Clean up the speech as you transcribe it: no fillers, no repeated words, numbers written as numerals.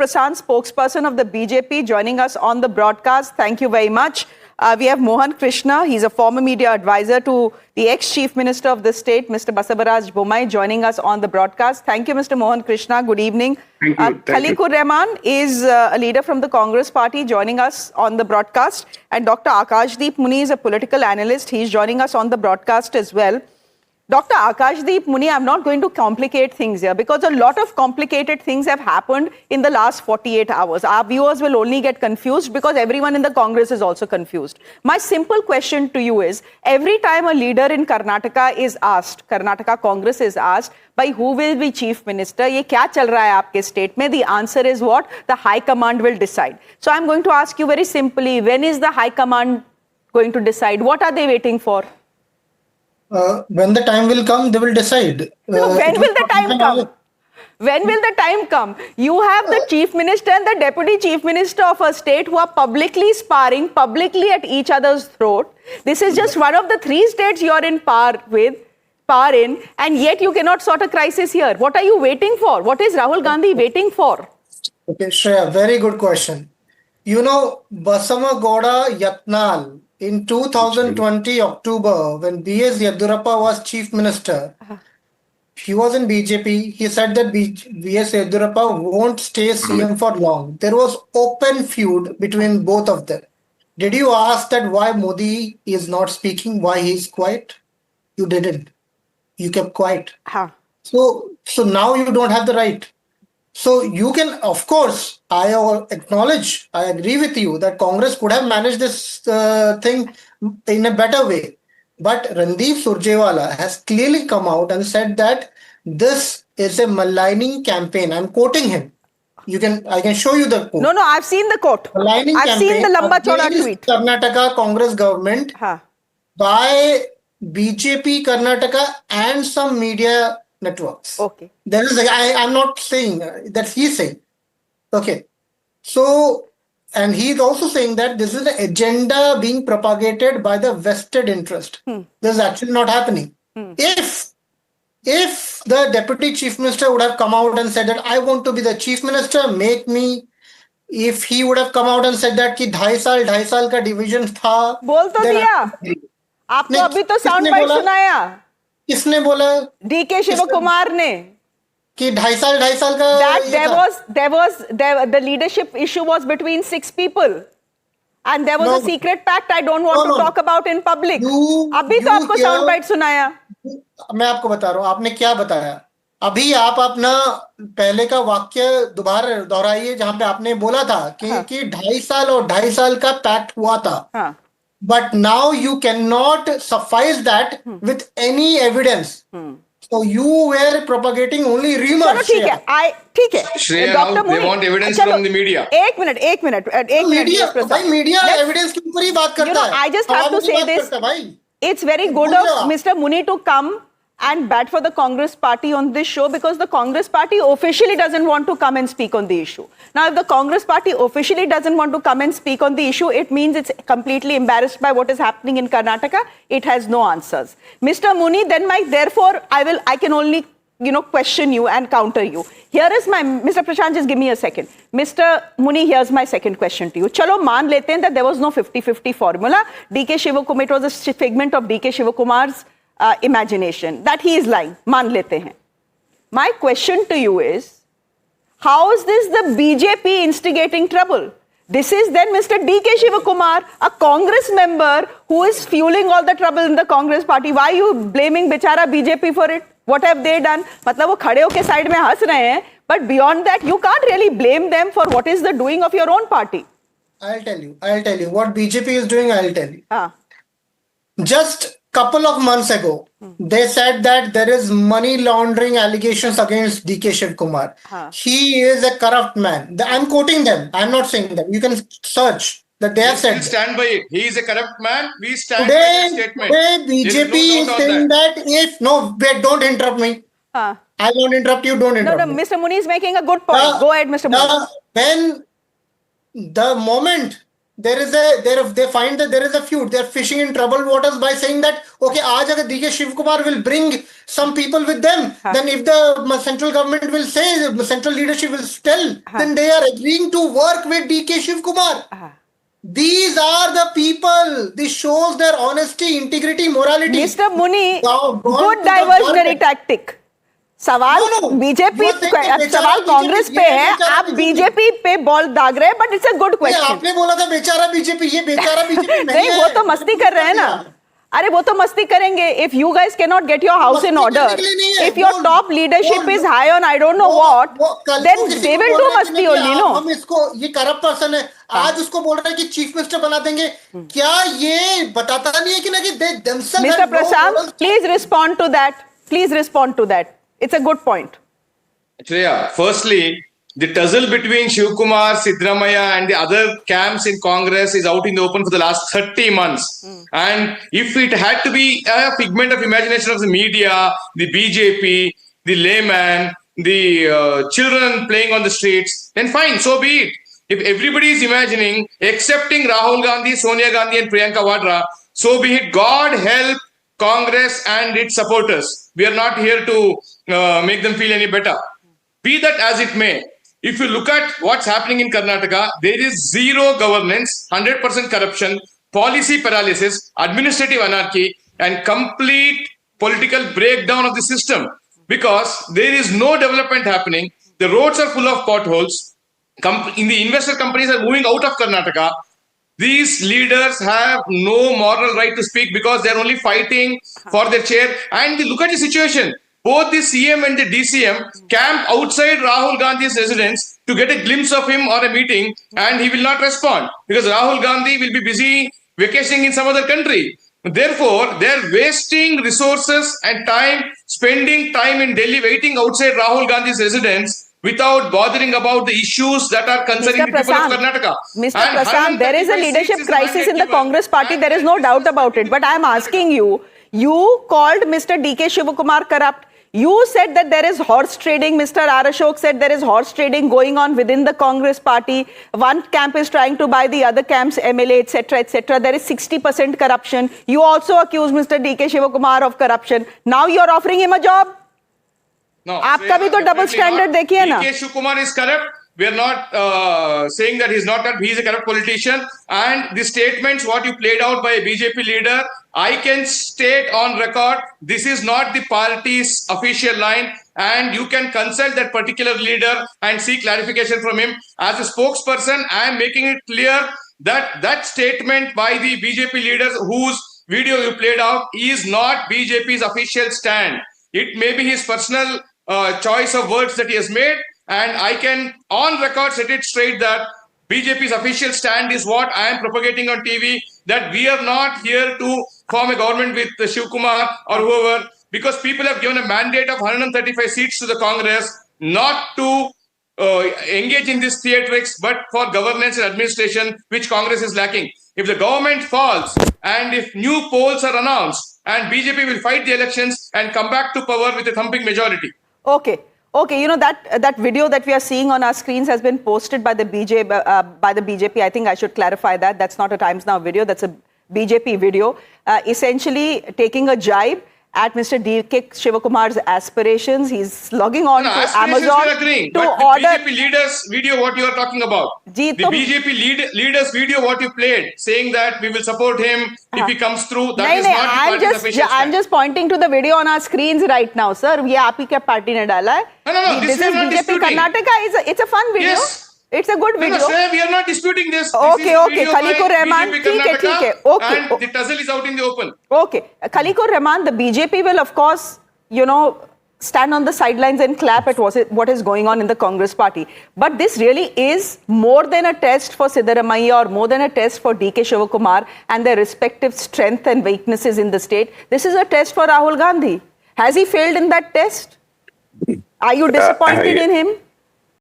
Prashant, spokesperson of the BJP, joining us on the broadcast. Thank you very much. We have Mohan Krishna. He's a former media advisor to the ex-chief minister of the state, Mr. Basavaraj Bommai, joining us on the broadcast. Thank you, Mr. Mohan Krishna. Good evening. Thank you. Khaliqur Rahman is a leader from the Congress party, joining us on the broadcast. And Dr. Akashdeep Muni is a political analyst. He's joining us on the broadcast as well. Dr. Akashdeep Muni, I'm not going to complicate things here because a lot of complicated things have happened in the last 48 hours. Our viewers will only get confused because everyone in the Congress is also confused. My simple question to you is, every time a leader in Karnataka is asked, Karnataka Congress is asked, by who will be chief minister, ye kya chal raha hai aapke state mein? The answer is what? The High Command will decide. So I'm going to ask you very simply, when is the High Command going to decide? What are they waiting for? When the time will come, they will decide. No, when will the time come? When will the time come? You have the chief minister and the deputy chief minister of a state who are publicly sparring, publicly at each other's throat. This is just one of the 3 states you are in par in, and yet you cannot sort a crisis here. What are you waiting for? What is Rahul Gandhi waiting for? Okay, Shreya, very good question. You know, Basamagowda Yatnal, in 2020 October, when B.S. Yedurappa was chief minister, he was in BJP. He said that B.S. Yedurappa won't stay CM for long. There was open feud between both of them. Did you ask that why Modi is not speaking, why he is quiet? You didn't. You kept quiet. So now you don't have the right. So you can, of course, I acknowledge, I agree with you that Congress could have managed this thing in a better way. But Randeep Surjewala has clearly come out and said that this is a maligning campaign. I'm quoting him. I can show you the quote. No, I've seen the quote. Maligning I've seen the Lamba Choda tweet. Karnataka Congress government by BJP Karnataka and some media networks. Okay. There is, I'm not saying that he's saying. Okay. So, and he's also saying that this is an agenda being propagated by the vested interest. This is actually not happening. If the deputy chief minister would have come out and said that I want to be the chief minister, make me. If he would have come out and said that कि 2.5 साल का division था. बोल तो दिया. आपको अभी तो sound bite सुनाया. किसने बोला? DK Shivakumar ने कि 2.5 साल का the leadership issue was between 6 people and there was a secret pact I don't want to talk about in public. अभी तो आपको sound bite सुनाया. मैं आपको बता रहा हूँ आपने क्या बताया. अभी आप अपना पहले का वाक्य दोबारा दोहराइए जहां पे आपने बोला था कि 2.5 साल और 2.5 साल का पैक्ट हुआ था. But now you cannot suffice that with any evidence. So you were propagating only rumors. चलो ठीक है. Shreya, now they want evidence from the media. एक मिनट. Media evidence के ऊपर ही बात करता है. I just have to say this. It's very good of Mr. Muni to come and bat for the Congress party on this show because the Congress party officially doesn't want to come and speak on the issue. Now, if the Congress party officially doesn't want to come and speak on the issue, it means it's completely embarrassed by what is happening in Karnataka. It has no answers. Mr. Muni, therefore, I can only, question you and counter you. Here is Mr. Prashant, just give me a second. Mr. Muni, here's my second question to you. Chalo, maan lete hain that there was no 50-50 formula. DK Shivakumar, it was a figment of DK Shivakumar's imagination that he is lying. मान लेते हैं. My question to you is, how is this the BJP instigating trouble? This is then Mr. DK Shivakumar, a Congress member who is fueling all the trouble in the Congress party. Why are you blaming बिचारा BJP for it? What have they done? मतलब वो खड़े होके side में हंस रहे हैं, but beyond that you can't really blame them for what is the doing of your own party. I'll tell you what BJP is doing. I'll tell you. Just couple of months ago, they said that there is money laundering allegations against DK Shivakumar. He is a corrupt man. I'm quoting them. I'm not saying them. You can search that they have said. We stand by it. He is a corrupt man. We stand by the statement. Today, BJP is saying that don't interrupt me. I won't interrupt you. Don't interrupt me. Mr. Muni is making a good point. Go ahead, Mr. Muni. When the moment they find that there is a feud. They're fishing in troubled waters by saying that, okay, aaj agar DK Shivakumar will bring some people with them, then if the central government will say, the central leadership will tell, then they are agreeing to work with DK Shivakumar. These are the people. This shows their honesty, integrity, morality. Mr. Muni, Gone good to the diversionary government. tactic. सवाल No, no. BJP You are saying that सवाल बेचारा Congress BJP, पे ये है, बेचारा आप BJP। BJP पे ball दाग रहे हैं, बट इट्स अ गुड नहीं, क्वेश्चन. आपने बोला था बेचारा बीजेपी, ये बेचारा बीजेपी नहीं नहीं, है। वो तो मस्ती कर रहे हैं ना. अरे वो तो मस्ती करेंगे. If you guys can not get your house in मस्ती करने ऑर्डर, के लिए नहीं है। इफ योर वो- टॉप लीडरशिप वो- is high on I don't know what, कल देन को किसी दे को विल बोल डू रहे हैं मस्ती कि ओनली. नो, हम इसको, ये करप्ट पर्सन है, आज उसको बोल रहे हैं कि चीफ मिनिस्टर बना देंगे. क्या ये बताता नहीं है कि ना कि they themselves Mr. have no Prashant, morals? please respond to that. Please respond to that. It's a good point. Shreya, firstly, the tussle between Shivkumar, Siddaramaiah and the other camps in Congress is out in the open for the last 30 months. And if it had to be a figment of imagination of the media, the BJP, the layman, the children playing on the streets, then fine, so be it. If everybody is imagining, accepting Rahul Gandhi, Sonia Gandhi and Priyanka Vadra, so be it. God help Congress and its supporters. We are not here to make them feel any better. Be that as it may, if you look at what's happening in Karnataka, there is zero governance, 100% corruption, policy paralysis, administrative anarchy, and complete political breakdown of the system. Because there is no development happening, the roads are full of potholes, in the investor companies are moving out of Karnataka. These leaders have no moral right to speak because they're only fighting for their chair. And look at the situation. Both the CM and the DCM camp outside Rahul Gandhi's residence to get a glimpse of him or a meeting, and he will not respond because Rahul Gandhi will be busy vacationing in some other country. Therefore, they're wasting resources and time, spending time in Delhi waiting outside Rahul Gandhi's residence without bothering about the issues that are concerning the people of Karnataka. Mr. And Prashant, there is a 135 leadership seats is crisis in the mandate Congress party. given. There is no doubt about it. But I am asking you, you called Mr. DK Shivakumar corrupt. You said that there is horse trading. Mr. Arashok said there is horse trading going on within the Congress party. One camp is trying to buy the other camp's MLA, etc., etc. There is 60% corruption. You also accused Mr. DK Shivakumar of corruption. Now you are offering him a job? No, आपका भी तो double standard देखिए ना. DK Shivakumar is corrupt. We are not saying that he's not corrupt. He is a corrupt politician. And the statements, what you played out by a BJP leader, I can state on record, this is not the party's official line. And you can consult that particular leader and seek clarification from him. As a spokesperson, I am making it clear that that statement by the BJP leaders whose video you played out is not BJP's official stand. It may be his personal choice of words that he has made, and I can on record set it straight that BJP's official stand is what I am propagating on TV, that we are not here to form a government with Shivkumar or whoever, because people have given a mandate of 135 seats to the Congress not to engage in this theatrics, but for governance and administration, which Congress is lacking. If the government falls and if new polls are announced, and BJP will fight the elections and come back to power with a thumping majority. Okay. You know that video that we are seeing on our screens has been posted by the BJP. I think I should clarify that. That's not a Times Now video. That's a BJP video. Essentially taking a jibe at Mr. DK Shivakumar's aspirations. He's logging on to Amazon agreeing, to but order. The BJP leaders video, what you are talking about. Ji, the BJP leaders video, what you played, saying that we will support him if he comes through. That is not the party's official stand. I'm just pointing to the video on our screens right now, sir. ये आप ही क्या party ने डाला है? No. This is BJP Karnataka. It's a fun video. Yes. It's a good video. No, sir, we are not disputing this. Okay. This Khaliqur Rahman, ठीक है. Okay. And the tussle is out in the open. Okay. Khaliqur Rahman, the BJP will, of course, stand on the sidelines and clap at what is going on in the Congress party. But this really is more than a test for Siddaramaiah or more than a test for DK Shivakumar and their respective strengths and weaknesses in the state. This is a test for Rahul Gandhi. Has he failed in that test? Are you disappointed in him?